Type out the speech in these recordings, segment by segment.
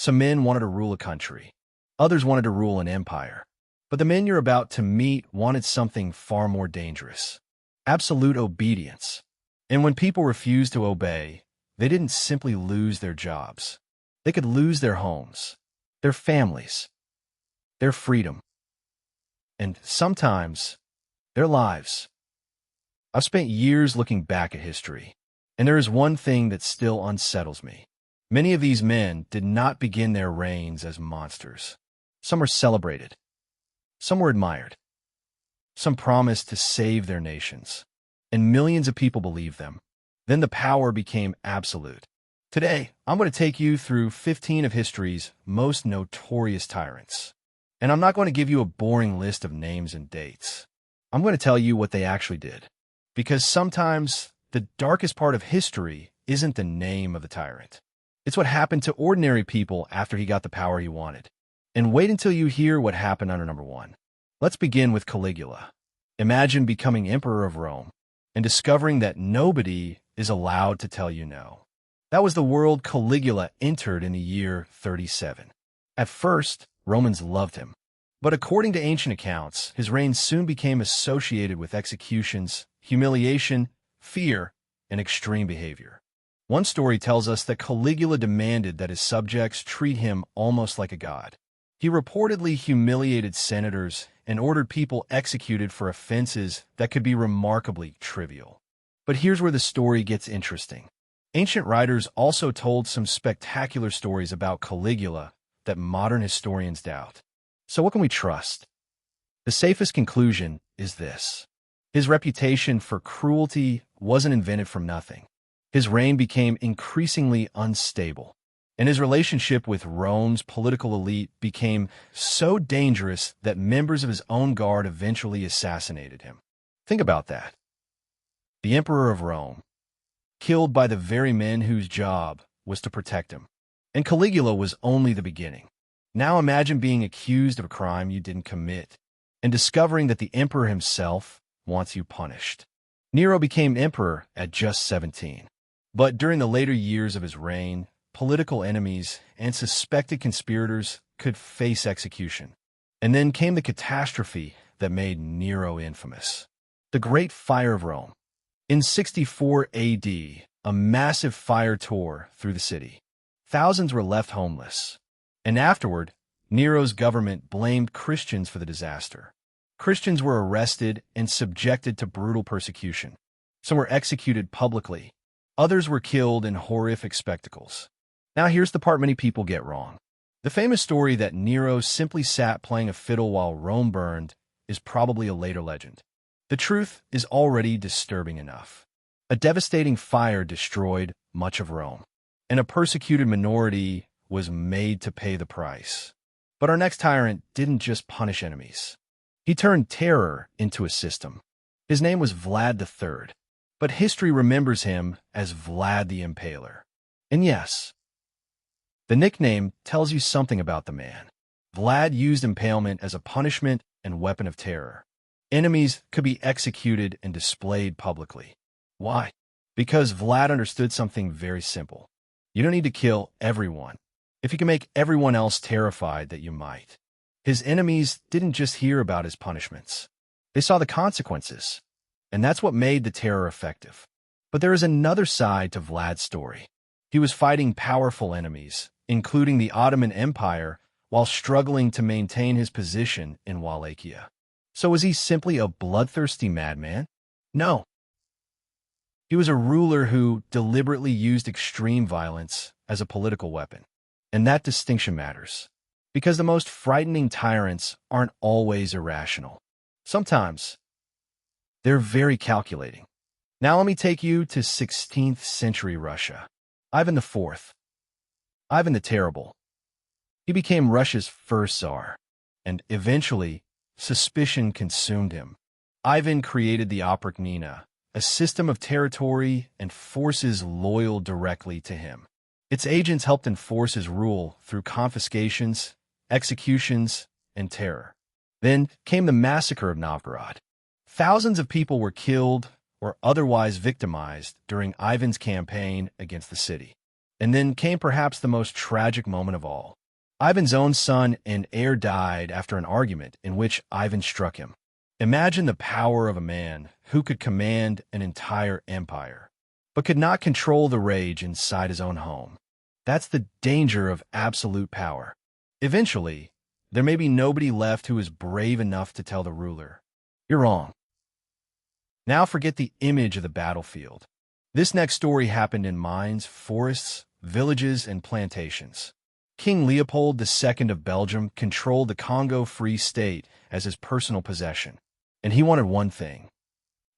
Some men wanted to rule a country. Others wanted to rule an empire. But the men you're about to meet wanted something far more dangerous: absolute obedience. And when people refused to obey, they didn't simply lose their jobs. They could lose their homes, their families, their freedom, and sometimes their lives. I've spent years looking back at history, and there is one thing that still unsettles me. Many of these men did not begin their reigns as monsters. Some were celebrated. Some were admired. Some promised to save their nations, and millions of people believed them. Then the power became absolute. Today, I'm going to take you through 15 of history's most notorious tyrants. And I'm not going to give you a boring list of names and dates. I'm going to tell you what they actually did. Because sometimes the darkest part of history isn't the name of the tyrant. It's what happened to ordinary people after he got the power he wanted. And wait until you hear what happened under number 1. Let's begin with Caligula. Imagine becoming emperor of Rome and discovering that nobody is allowed to tell you no. That was the world Caligula entered in the year 37. At first, Romans loved him. But according to ancient accounts, his reign soon became associated with executions, humiliation, fear, and extreme behavior. One story tells us that Caligula demanded that his subjects treat him almost like a god. He reportedly humiliated senators and ordered people executed for offenses that could be remarkably trivial. But here's where the story gets interesting. Ancient writers also told some spectacular stories about Caligula that modern historians doubt. So what can we trust? The safest conclusion is this: his reputation for cruelty wasn't invented from nothing. His reign became increasingly unstable, and his relationship with Rome's political elite became so dangerous that members of his own guard eventually assassinated him. Think about that. The Emperor of Rome, killed by the very men whose job was to protect him. And Caligula was only the beginning. Now imagine being accused of a crime you didn't commit and discovering that the emperor himself wants you punished. Nero became emperor at just 17. But during the later years of his reign, political enemies and suspected conspirators could face execution. And then came the catastrophe that made Nero infamous: the Great Fire of Rome. In 64 AD, a massive fire tore through the city. Thousands were left homeless. And afterward, Nero's government blamed Christians for the disaster. Christians were arrested and subjected to brutal persecution. Some were executed publicly. Others were killed in horrific spectacles. Now here's the part many people get wrong. The famous story that Nero simply sat playing a fiddle while Rome burned is probably a later legend. The truth is already disturbing enough. A devastating fire destroyed much of Rome, and a persecuted minority was made to pay the price. But our next tyrant didn't just punish enemies. He turned terror into a system. His name was Vlad III, but history remembers him as Vlad the Impaler. And yes, the nickname tells you something about the man. Vlad used impalement as a punishment and weapon of terror. Enemies could be executed and displayed publicly. Why? Because Vlad understood something very simple. You don't need to kill everyone if you can make everyone else terrified that you might. His enemies didn't just hear about his punishments. They saw the consequences, and that's what made the terror effective. But there is another side to Vlad's story. He was fighting powerful enemies, including the Ottoman Empire, while struggling to maintain his position in Wallachia. So was he simply a bloodthirsty madman? No. He was a ruler who deliberately used extreme violence as a political weapon. And that distinction matters, because the most frightening tyrants aren't always irrational. Sometimes, they're very calculating. Now let me take you to 16th century Russia. Ivan IV. Ivan the Terrible. He became Russia's first Tsar, and eventually, suspicion consumed him. Ivan created the Oprichnina, a system of territory and forces loyal directly to him. Its agents helped enforce his rule through confiscations, executions, and terror. Then came the massacre of Novgorod. Thousands of people were killed or otherwise victimized during Ivan's campaign against the city. And then came perhaps the most tragic moment of all. Ivan's own son and heir died after an argument in which Ivan struck him. Imagine the power of a man who could command an entire empire, but could not control the rage inside his own home. That's the danger of absolute power. Eventually, there may be nobody left who is brave enough to tell the ruler, "You're wrong." Now forget the image of the battlefield. This next story happened in mines, forests, villages, and plantations. King Leopold II of Belgium controlled the Congo Free State as his personal possession, and he wanted one thing: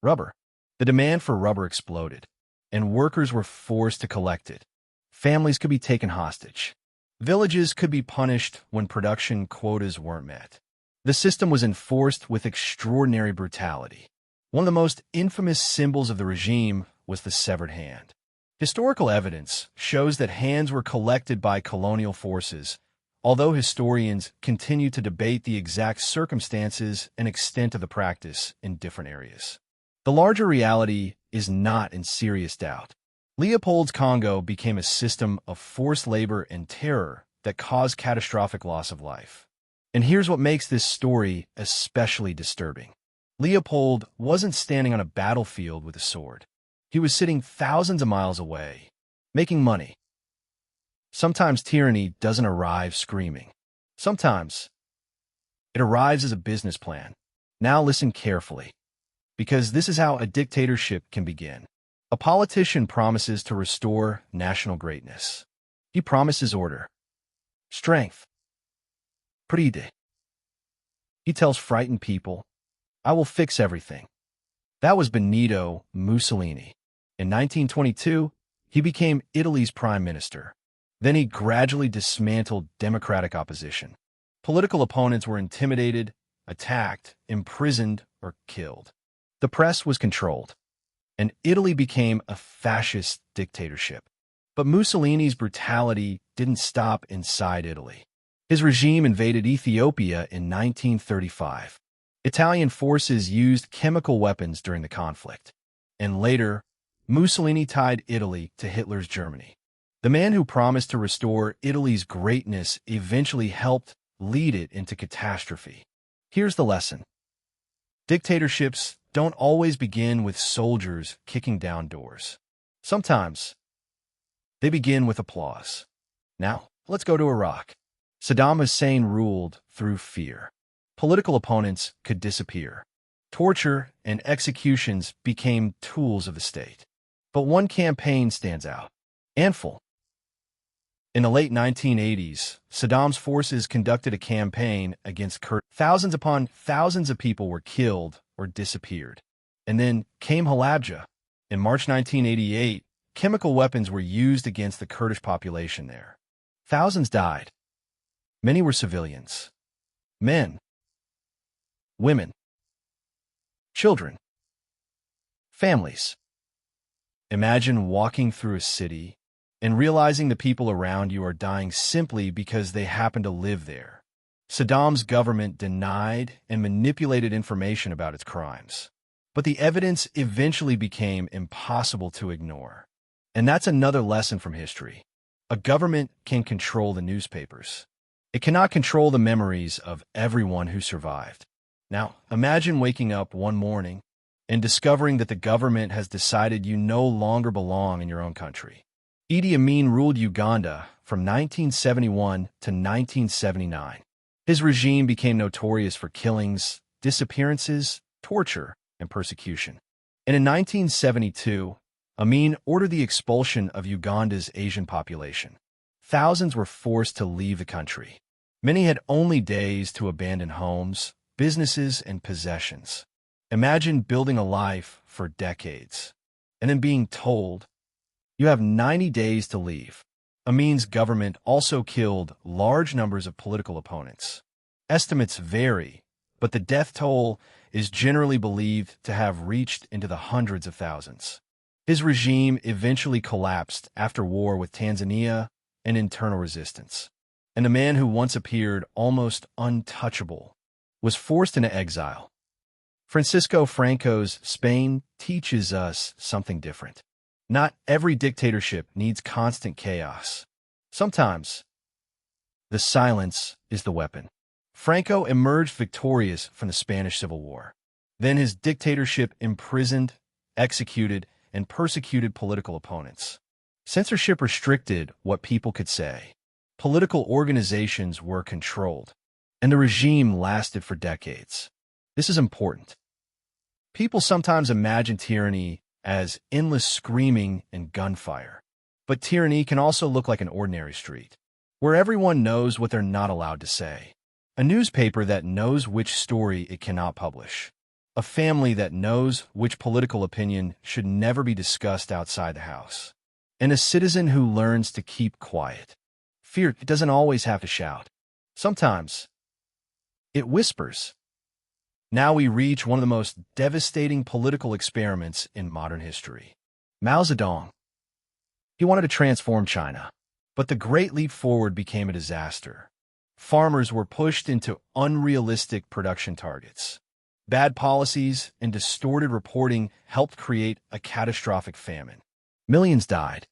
rubber. The demand for rubber exploded, and workers were forced to collect it. Families could be taken hostage. Villages could be punished when production quotas weren't met. The system was enforced with extraordinary brutality. One of the most infamous symbols of the regime was the severed hand. Historical evidence shows that hands were collected by colonial forces, although historians continue to debate the exact circumstances and extent of the practice in different areas. The larger reality is not in serious doubt. Leopold's Congo became a system of forced labor and terror that caused catastrophic loss of life. And here's what makes this story especially disturbing. Leopold wasn't standing on a battlefield with a sword. He was sitting thousands of miles away, making money. Sometimes tyranny doesn't arrive screaming. Sometimes it arrives as a business plan. Now listen carefully, because this is how a dictatorship can begin. A politician promises to restore national greatness. He promises order, strength, pride. He tells frightened people, "I will fix everything." That was Benito Mussolini. In 1922, he became Italy's prime minister. Then he gradually dismantled democratic opposition. Political opponents were intimidated, attacked, imprisoned, or killed. The press was controlled, and Italy became a fascist dictatorship. But Mussolini's brutality didn't stop inside Italy. His regime invaded Ethiopia in 1935. Italian forces used chemical weapons during the conflict. And later, Mussolini tied Italy to Hitler's Germany. The man who promised to restore Italy's greatness eventually helped lead it into catastrophe. Here's the lesson. Dictatorships don't always begin with soldiers kicking down doors. Sometimes they begin with applause. Now, let's go to Iraq. Saddam Hussein ruled through fear. Political opponents could disappear. Torture and executions became tools of the state. But one campaign stands out: Anfal. In the late 1980s, Saddam's forces conducted a campaign against Kurds. Thousands upon thousands of people were killed or disappeared. And then came Halabja. In March 1988, chemical weapons were used against the Kurdish population there. Thousands died. Many were civilians. Men, women, children, families. Imagine walking through a city and realizing the people around you are dying simply because they happen to live there. Saddam's government denied and manipulated information about its crimes, but the evidence eventually became impossible to ignore. And that's another lesson from history. A government can control the newspapers. It cannot control the memories of everyone who survived. Now, imagine waking up one morning and discovering that the government has decided you no longer belong in your own country. Idi Amin ruled Uganda from 1971 to 1979. His regime became notorious for killings, disappearances, torture, and persecution. And in 1972, Amin ordered the expulsion of Uganda's Asian population. Thousands were forced to leave the country. Many had only days to abandon homes, businesses, and possessions. Imagine building a life for decades, and then being told, you have 90 days to leave. Amin's government also killed large numbers of political opponents. Estimates vary, but the death toll is generally believed to have reached into the hundreds of thousands. His regime eventually collapsed after war with Tanzania and internal resistance. And the man who once appeared almost untouchable was forced into exile. Francisco Franco's Spain teaches us something different. Not every dictatorship needs constant chaos. Sometimes, the silence is the weapon. Franco emerged victorious from the Spanish Civil War. Then his dictatorship imprisoned, executed, and persecuted political opponents. Censorship restricted what people could say. Political organizations were controlled, and the regime lasted for decades. This is important. People sometimes imagine tyranny as endless screaming and gunfire. But tyranny can also look like an ordinary street, where everyone knows what they're not allowed to say. A newspaper that knows which story it cannot publish. A family that knows which political opinion should never be discussed outside the house. And a citizen who learns to keep quiet. Fear doesn't always have to shout. Sometimes, it whispers. Now we reach one of the most devastating political experiments in modern history. Mao Zedong. He wanted to transform China, but the Great Leap Forward became a disaster. Farmers were pushed into unrealistic production targets. Bad policies and distorted reporting helped create a catastrophic famine. Millions died.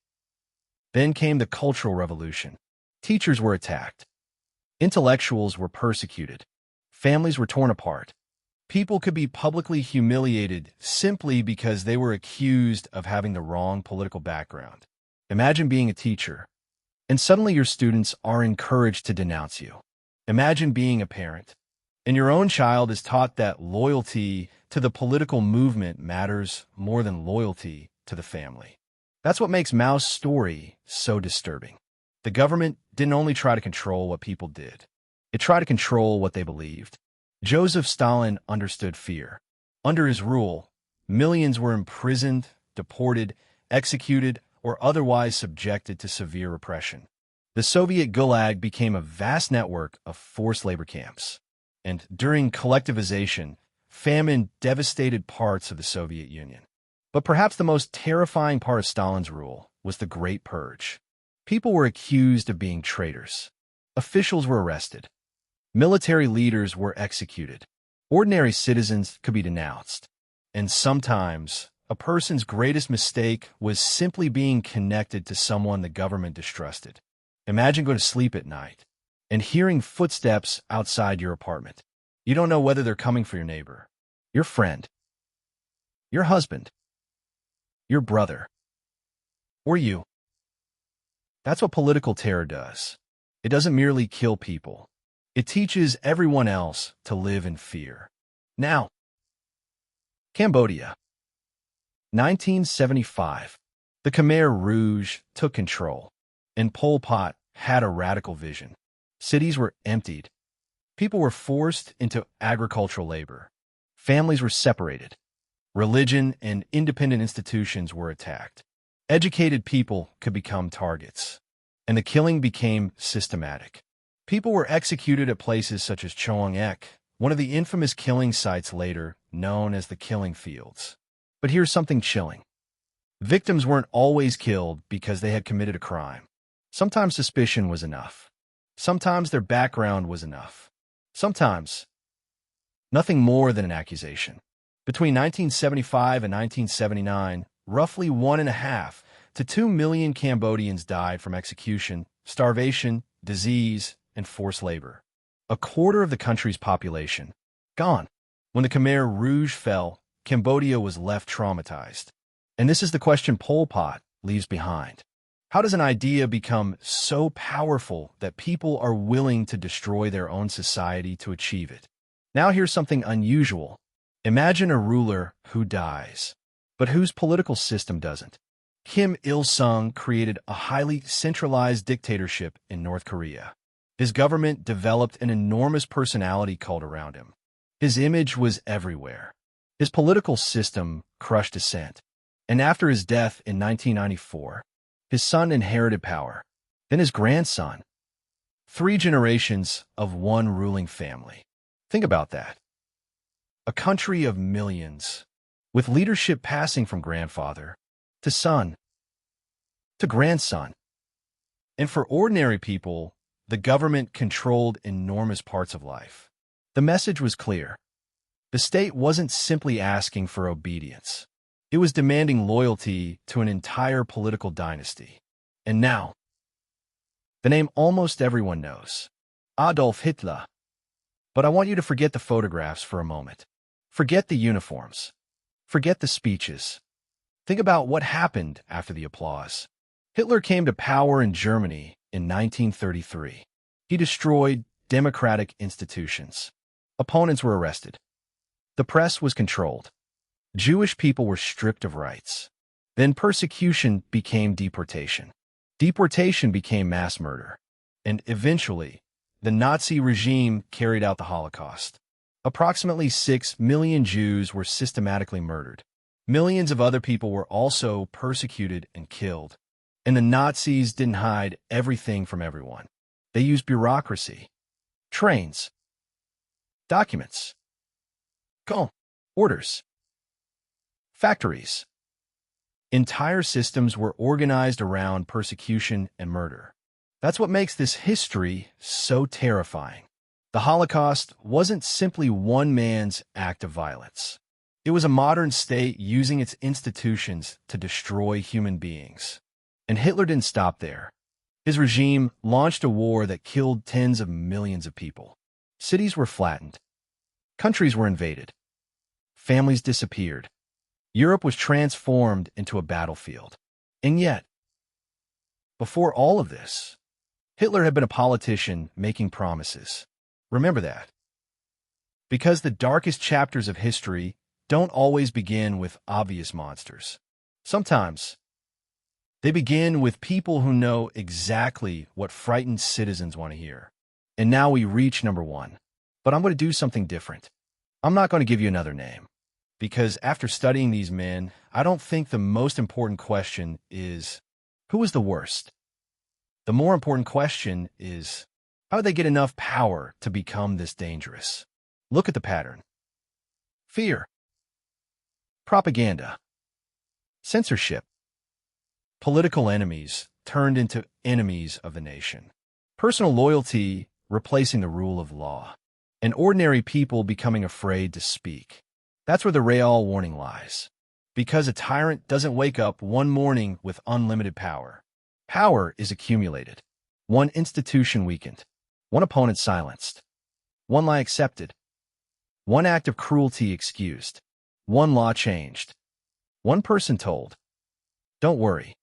Then came the Cultural Revolution. Teachers were attacked. Intellectuals were persecuted. Families were torn apart. People could be publicly humiliated simply because they were accused of having the wrong political background. Imagine being a teacher, and suddenly your students are encouraged to denounce you. Imagine being a parent, and your own child is taught that loyalty to the political movement matters more than loyalty to the family. That's what makes Mao's story so disturbing. The government didn't only try to control what people did. It tried to control what they believed. Joseph Stalin understood fear. Under his rule, millions were imprisoned, deported, executed, or otherwise subjected to severe repression. The Soviet Gulag became a vast network of forced labor camps. And during collectivization, famine devastated parts of the Soviet Union. But perhaps the most terrifying part of Stalin's rule was the Great Purge. People were accused of being traitors. Officials were arrested. Military leaders were executed. Ordinary citizens could be denounced. And sometimes, a person's greatest mistake was simply being connected to someone the government distrusted. Imagine going to sleep at night and hearing footsteps outside your apartment. You don't know whether they're coming for your neighbor, your friend, your husband, your brother, or you. That's what political terror does. It doesn't merely kill people. It teaches everyone else to live in fear. Now, Cambodia. 1975. The Khmer Rouge took control, and Pol Pot had a radical vision. Cities were emptied. People were forced into agricultural labor. Families were separated. Religion and independent institutions were attacked. Educated people could become targets, and the killing became systematic. People were executed at places such as Choang Ek, one of the infamous killing sites later known as the Killing Fields. But here's something chilling. Victims weren't always killed because they had committed a crime. Sometimes suspicion was enough. Sometimes their background was enough. Sometimes, nothing more than an accusation. Between 1975 and 1979, roughly 1.5 to 2 million Cambodians died from execution, starvation, disease, and forced labor. A quarter of the country's population, gone. When the Khmer Rouge fell, Cambodia was left traumatized. And this is the question Pol Pot leaves behind. How does an idea become so powerful that people are willing to destroy their own society to achieve it? Now here's something unusual. Imagine a ruler who dies, but whose political system doesn't. Kim Il-sung created a highly centralized dictatorship in North Korea. His government developed an enormous personality cult around him. His image was everywhere. His political system crushed dissent. And after his death in 1994, his son inherited power, then his grandson. 3 generations of one ruling family. Think about that. A country of millions, with leadership passing from grandfather to son to grandson. And for ordinary people, the government controlled enormous parts of life. The message was clear. The state wasn't simply asking for obedience. It was demanding loyalty to an entire political dynasty. And now, the name almost everyone knows, Adolf Hitler. But I want you to forget the photographs for a moment. Forget the uniforms. Forget the speeches. Think about what happened after the applause. Hitler came to power in Germany in 1933. He destroyed democratic institutions. Opponents were arrested. The press was controlled. Jewish people were stripped of rights. Then persecution became deportation. Deportation became mass murder. And eventually, the Nazi regime carried out the Holocaust. Approximately 6 million Jews were systematically murdered. Millions of other people were also persecuted and killed. And the Nazis didn't hide everything from everyone. They used bureaucracy, trains, documents, orders, factories. Entire systems were organized around persecution and murder. That's what makes this history so terrifying. The Holocaust wasn't simply one man's act of violence. It was a modern state using its institutions to destroy human beings. And Hitler didn't stop there. His regime launched a war that killed tens of millions of people. Cities were flattened. Countries were invaded. Families disappeared. Europe was transformed into a battlefield. And yet, before all of this, Hitler had been a politician making promises. Remember that. Because the darkest chapters of history don't always begin with obvious monsters. Sometimes, they begin with people who know exactly what frightened citizens want to hear. And now we reach number 1. But I'm going to do something different. I'm not going to give you another name. Because after studying these men, I don't think the most important question is, who was the worst? The more important question is, how did they get enough power to become this dangerous? Look at the pattern. Fear. Propaganda. Censorship. Political enemies turned into enemies of the nation. Personal loyalty replacing the rule of law. And ordinary people becoming afraid to speak. That's where the real warning lies. Because a tyrant doesn't wake up one morning with unlimited power. Power is accumulated. One institution weakened. One opponent silenced. One lie accepted. One act of cruelty excused. One law changed. One person told, "Don't worry.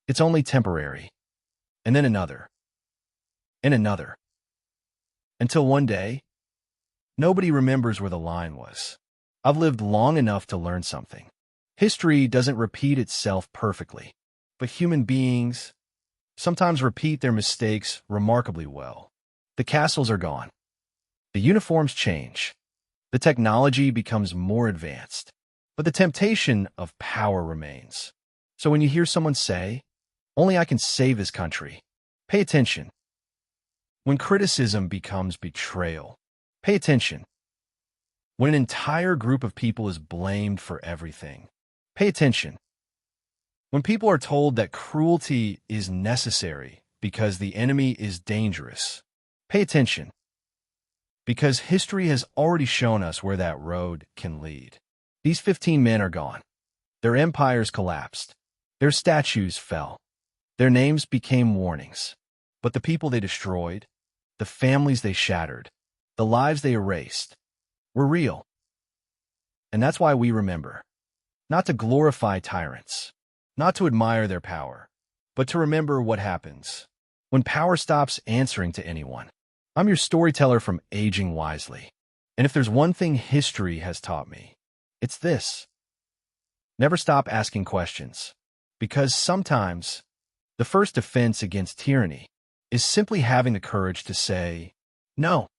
It's only temporary." And then another. And another. Until one day, nobody remembers where the line was. I've lived long enough to learn something. History doesn't repeat itself perfectly, but human beings sometimes repeat their mistakes remarkably well. The castles are gone. The uniforms change. The technology becomes more advanced, but the temptation of power remains. So when you hear someone say, "Only I can save this country," pay attention. When criticism becomes betrayal, pay attention. When an entire group of people is blamed for everything, pay attention. When people are told that cruelty is necessary because the enemy is dangerous, pay attention. Because history has already shown us where that road can lead. These 15 men are gone. Their empires collapsed. Their statues fell. Their names became warnings. But the people they destroyed, the families they shattered, the lives they erased, were real. And that's why we remember. Not to glorify tyrants, not to admire their power, but to remember what happens when power stops answering to anyone. I'm your storyteller from Aging Wisely. And if there's one thing history has taught me, it's this. Never stop asking questions. Because sometimes, the first defense against tyranny is simply having the courage to say, no.